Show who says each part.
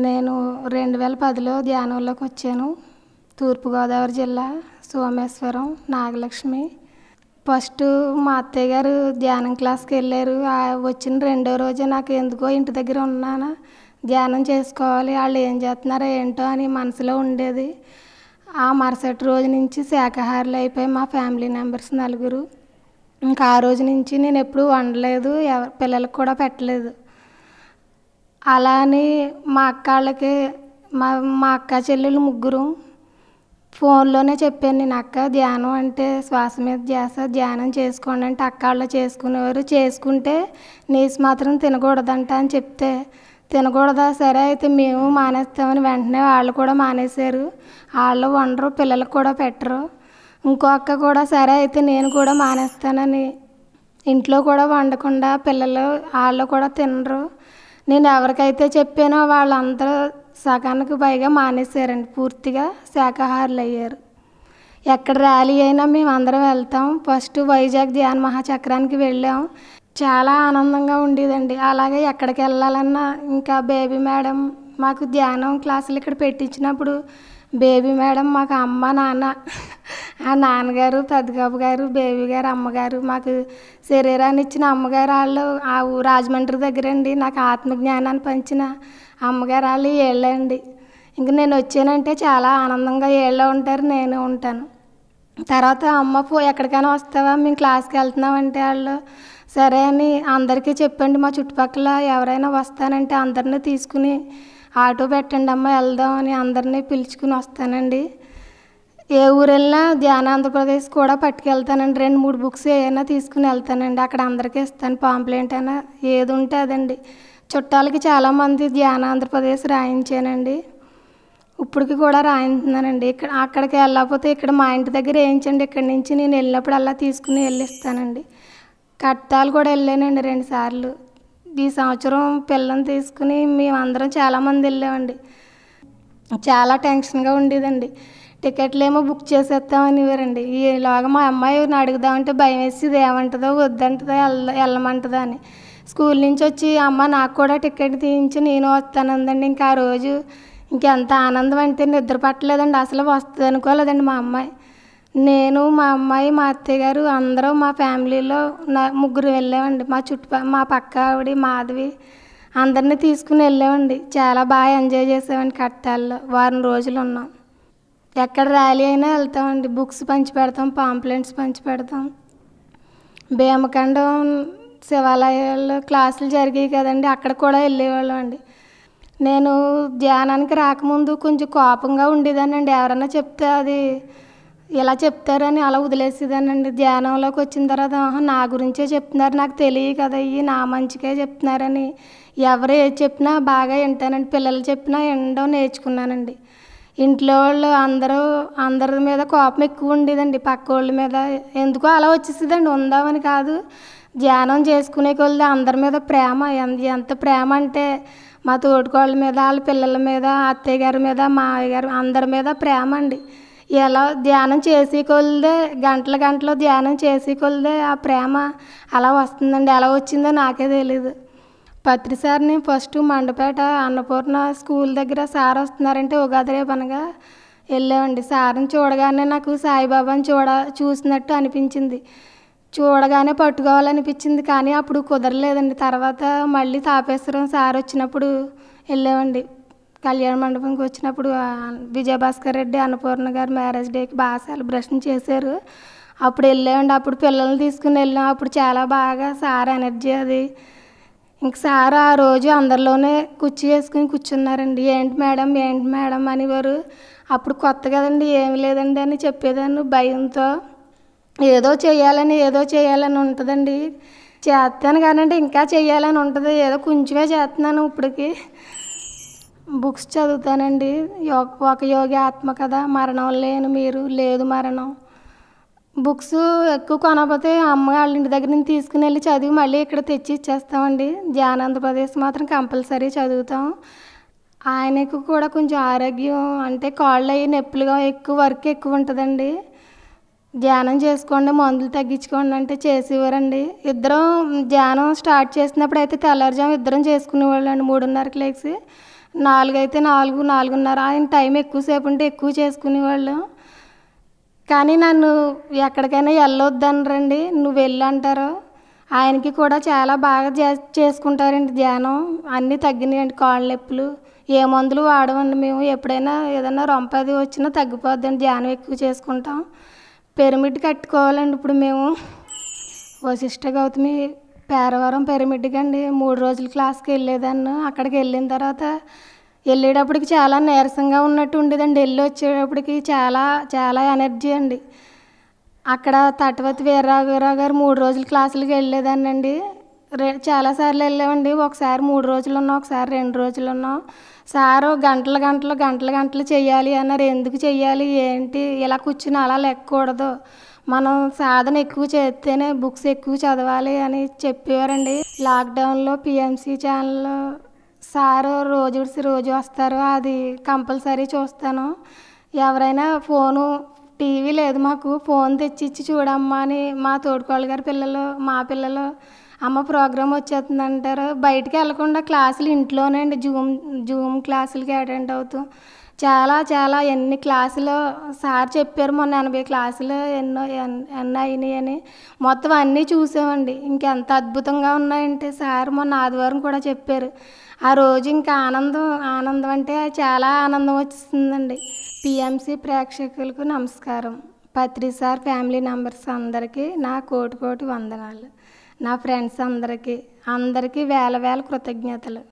Speaker 1: నేను 2010లో ధ్యానంలోకి వచ్చాను. తూర్పుగోదావరి జిల్లా సోమేశ్వరం నాగలక్ష్మి. ఫస్ట్ మా అత్తయ్య గారు ధ్యానం క్లాస్కి వెళ్ళారు. వచ్చిన రెండో రోజే నాకు ఎందుకో ఇంటి దగ్గర ఉన్నాను, ధ్యానం చేసుకోవాలి, వాళ్ళు ఏం చేస్తున్నారో ఏంటో అని మనసులో ఉండేది. ఆ మరుసటి రోజు నుంచి శాకాహారులు అయిపోయి మా ఫ్యామిలీ మెంబర్స్ 4. ఇంకా ఆ రోజు నుంచి నేను ఎప్పుడూ వండలేదు, పిల్లలకు కూడా పెట్టలేదు. అలా అని మా అక్క వాళ్ళకి మా అక్క చెల్లెలు 3 ఫోన్లోనే చెప్పాను నేను, అక్క ధ్యానం అంటే శ్వాస మీద ధ్యాస, ధ్యానం చేసుకోండి అంటే అక్క వాళ్ళు చేసుకునేవారు. చేసుకుంటే నీసు మాత్రం తినకూడదంట అని చెప్తే, తినకూడదా, సరే అయితే మేము మానేస్తామని వెంటనే వాళ్ళు కూడా మానేశారు. వాళ్ళు వండరు, పిల్లలకు కూడా పెట్టరు. ఇంకో అక్క కూడా సరే అయితే నేను కూడా మానేస్తానని ఇంట్లో కూడా వండకుండా పిల్లలు వాళ్ళు కూడా తినరు. నేను ఎవరికైతే చెప్పానో వాళ్ళందరూ సగానికి పైగా మానేశారండి, పూర్తిగా శాకాహారులు అయ్యారు. ఎక్కడ ర్యాలీ అయినా మేము అందరం వెళ్తాం. ఫస్ట్ వైజాగ్ ధ్యాన మహాచక్రానికి వెళ్ళాం. చాలా ఆనందంగా ఉండేదండి. అలాగే ఎక్కడికి వెళ్ళాలన్నా ఇంకా బేబీ మేడం మాకు ధ్యానం క్లాసులు ఇక్కడ పెట్టించినప్పుడు బేబీ మేడం మాకు అమ్మ నాన్న, ఆ నాన్నగారు పెద్దబాబు గారు, బేబీ గారు, అమ్మగారు, మాకు శరీరాన్ని ఇచ్చిన అమ్మగారు వాళ్ళు ఆ రాజమండ్రి దగ్గరండి. నాకు ఆత్మజ్ఞానాన్ని పంచిన అమ్మగారు వాళ్ళు వీళ్ళండి. ఇంక నేను వచ్చానంటే చాలా ఆనందంగా వీళ్ళు ఉంటారు, నేను ఉంటాను. తర్వాత అమ్మ ఎక్కడికైనా వస్తావా, మేము క్లాస్కి వెళ్తున్నామంటే వాళ్ళు సరే అని అందరికీ చెప్పండి, మా చుట్టుపక్కల ఎవరైనా వస్తానంటే అందరినీ తీసుకుని ఆటో పెట్టండి అమ్మ వెళ్దాం అని అందరినీ పిలుచుకుని వస్తానండి. ఏ ఊరు వెళ్ళినా ధ్యాన ఆంధ్రప్రదేశ్ కూడా పట్టుకెళ్తానండి. 2-3 బుక్స్ ఏమైనా తీసుకుని వెళ్తానండి. అక్కడ అందరికీ ఇస్తాను, పాంప్లెంట్ అయినా ఏది ఉంటే అదండి. చుట్టాలకి చాలామంది ధ్యాన ఆంధ్రప్రదేశ్ రాయించానండి, ఇప్పటికి కూడా రాయించుతున్నానండి. అక్కడికి వెళ్ళకపోతే ఇక్కడ మా ఇంటి దగ్గర వేయించండి, ఇక్కడి నుంచి నేను వెళ్ళినప్పుడు అలా తీసుకుని వెళ్ళిస్తానండి. కట్టాలు కూడా వెళ్ళానండి 2 సార్లు. ఈ సంవత్సరం పిల్లని తీసుకుని మేమందరం చాలామంది వెళ్ళామండి. చాలా టెన్షన్గా ఉండేదండి. టికెట్లు ఏమో బుక్ చేసేస్తామని ఇవ్వరండి. ఈలోగా మా అమ్మాయిని అడుగుదామంటే భయం వేసి ఇది ఏమంటుందో వద్దంటుందో వెళ్ళమంటుందో అని. స్కూల్ నుంచి వచ్చి అమ్మ నాకు కూడా టికెట్ తీయించి నేను వస్తానందండి. ఇంకా ఆ రోజు ఇంకెంత ఆనందం అంటే నిద్ర పట్టలేదండి, అసలు వస్తుంది అనుకోలేదండి. మా అమ్మాయి, నేను, మా అమ్మాయి, మా అత్తయ్య గారు అందరూ మా ఫ్యామిలీలో 3 వెళ్ళామండి. మా పక్క ఆవిడ మాధవి అందరినీ తీసుకుని వెళ్ళామండి. చాలా బాగా ఎంజాయ్ చేసామండి. కట్టాల్లో వారం రోజులు ఉన్నాం. ఎక్కడ ర్యాలీ అయినా వెళ్తామండి. బుక్స్ పంచి పెడతాం, పాంప్లెంట్స్ పంచి పెడతాం. భీమఖండం శివాలయాల్లో క్లాసులు జరిగాయి కదండి, అక్కడ కూడా వెళ్ళేవాళ్ళం అండి. నేను ధ్యానానికి రాకముందు కొంచెం కోపంగా ఉండేదానండి. ఎవరన్నా చెప్తే అది ఇలా చెప్తారని అలా వదిలేసేదానండి. ధ్యానంలోకి వచ్చిన తర్వాత నా గురించే చెప్తున్నారు, నాకు తెలియ కదా, ఇవి నా మంచిగా చెప్తున్నారని ఎవరు ఏది చెప్పినా బాగా వింటానండి. పిల్లలు చెప్పినా వినడం నేర్చుకున్నానండి. ఇంట్లో వాళ్ళు అందరి మీద కోపం ఎక్కువ ఉండేదండి, పక్క వాళ్ళ మీద ఎందుకో అలా వచ్చేసేదండి. ఉందామని కాదు, ధ్యానం చేసుకునే కొద్ది అందరి మీద ప్రేమ, ఎంత ప్రేమ అంటే మా తోటికోళ్ళ మీద, వాళ్ళ పిల్లల మీద, అత్తయ్య గారి మీద, మావయ్య గారు అందరి మీద ప్రేమ అండి. ఎలా ధ్యానం చేసే కొలదే గంటలు ధ్యానం చేసే కొలదే ఆ ప్రేమ అలా వస్తుందండి. ఎలా వచ్చిందో నాకే తెలీదు. పత్రిసారిని ఫస్ట్ మండపేట అన్నపూర్ణ స్కూల్ దగ్గర సార్ వస్తున్నారంటే ఉగాది రేపు అనగా వెళ్ళామండి. సార్ని చూడగానే నాకు సాయిబాబాని చూసినట్టు అనిపించింది. చూడగానే పట్టుకోవాలనిపించింది, కానీ అప్పుడు కుదరలేదండి. తర్వాత మళ్ళీ తాపేశ్వరం సార్ వచ్చినప్పుడు వెళ్ళామండి. కళ్యాణ మండపంకి వచ్చినప్పుడు విజయభాస్కర్ రెడ్డి అన్నపూర్ణ గారు మ్యారేజ్ డేకి బాగా సెలబ్రేషన్ చేశారు. అప్పుడు వెళ్ళామండి. అప్పుడు పిల్లల్ని తీసుకుని వెళ్ళాం. అప్పుడు చాలా బాగా సార్ ఎనర్జీ అది. ఇంక సార్ ఆ రోజు అందరిలోనే కుర్చీ వేసుకుని కూర్చున్నారండి. ఏంటి మేడం అనేవారు. అప్పుడు కొత్త కదండి, ఏమి లేదండి అని చెప్పేదాన్ని భయంతో. ఏదో చేయాలని ఉంటుందండి. చేస్తాను కానండి, ఇంకా చేయాలని ఉంటుంది. ఏదో కొంచెమే చేస్తున్నాను ఇప్పటికి. బుక్స్ చదువుతానండి. ఒక యోగి ఆత్మకథ, మరణం లేని మీరు, లేదు మరణం. బుక్స్ ఎక్కువ కొనకపోతే అమ్మ వాళ్ళ ఇంటి దగ్గర నుంచి తీసుకుని వెళ్ళి చదివి మళ్ళీ ఇక్కడ తెచ్చి ఇచ్చేస్తామండి. ధ్యాన ఆంధ్రప్రదేశ్ మాత్రం కంపల్సరీ చదువుతాం. ఆయనకు కూడా కొంచెం ఆరోగ్యం అంటే కాళ్ళు అవి నొప్పులుగా వర్క్ ఎక్కువ ఉంటుందండి. ధ్యానం చేసుకోండి, మందులు తగ్గించుకోండి అంటే చేసేవారండి. ఇద్దరం ధ్యానం స్టార్ట్ చేసినప్పుడు అయితే తెల్లారుజాము ఇద్దరం చేసుకునేవాళ్ళు అండి. 3:30కి లేచి 4 అయితే 4, 4:30 ఆయన టైం ఎక్కువసేపు ఉంటే ఎక్కువ చేసుకునేవాళ్ళు. కానీ నన్ను ఎక్కడికైనా వెళ్ళొద్దనరండి, నువ్వు వెళ్ళు అంటారు. ఆయనకి కూడా చాలా బాగా చేసుకుంటారండి ధ్యానం. అన్నీ తగ్గినాయండి, కాళ్ళ నొప్పులు. ఏ మందులు వాడమండి మేము. ఎప్పుడైనా ఏదైనా రొంపది వచ్చినా తగ్గిపోద్దండి, ధ్యానం ఎక్కువ చేసుకుంటాం. పిరమిడ్ కట్టుకోవాలండి ఇప్పుడు మేము. వశిష్ఠ గౌతమి పేరవరం పిరమిడ్కి అండి 3 రోజులు క్లాస్కి వెళ్ళేదాన్ని. అక్కడికి వెళ్ళిన తర్వాత వెళ్ళేటప్పటికి చాలా నీరసంగా ఉన్నట్టు ఉండేదండి. వెళ్ళి వచ్చేటప్పటికి చాలా చాలా ఎనర్జీ అండి. అక్కడ తటవర్తి వీరరాఘవరావు గారు 3 రోజులు క్లాసులకి వెళ్ళేదాన్ని అండి. చాలాసార్లు వెళ్ళామండి. ఒకసారి 3 రోజులు ఉన్నాం, ఒకసారి 2 రోజులు ఉన్నాం. సారు గంటలు గంటలు గంటలు గంటలు చెయ్యాలి అన్నారు. ఎందుకు చెయ్యాలి ఏంటి, ఇలా కూర్చుని అలా లెక్కకూడదు, మనం సాధన ఎక్కువ చేస్తేనే బుక్స్ ఎక్కువ చదవాలి అని చెప్పేవారండి. లాక్డౌన్లో పిఎంసి ఛానల్లో సారు రోజు వస్తారు, అది కంపల్సరీ చూస్తాను. ఎవరైనా ఫోను టీవీ లేదు మాకు, ఫోన్ తెచ్చిచ్చి చూడమ్మా అని మా తోడుకోళ్ళ గారి పిల్లలు, మా పిల్లలు అమ్మ ప్రోగ్రామ్ వచ్చేస్తుంది అంటారు. బయటికి వెళ్ళకుండా క్లాసులు ఇంట్లోనే అండి, జూమ్ క్లాసులకి అటెండ్ అవుతూ చాలా చాలా ఎన్ని క్లాసులు సార్ చెప్పారు. మొన్న 80 క్లాసులు ఎన్నో అయినాయి అని మొత్తం అన్నీ చూసామండి. ఇంకెంత అద్భుతంగా ఉన్నాయంటే సార్ మొన్న ఆదివారం కూడా చెప్పారు. ఆ రోజు ఇంకా ఆనందం అంటే చాలా ఆనందం వచ్చిందండి. పిఎంసి ప్రేక్షకులకు నమస్కారం. పత్రి సార్ ఫ్యామిలీ మెంబర్స్ అందరికీ నా కోటి వందనాలు. నా ఫ్రెండ్స్ అందరికీ వేల కృతజ్ఞతలు.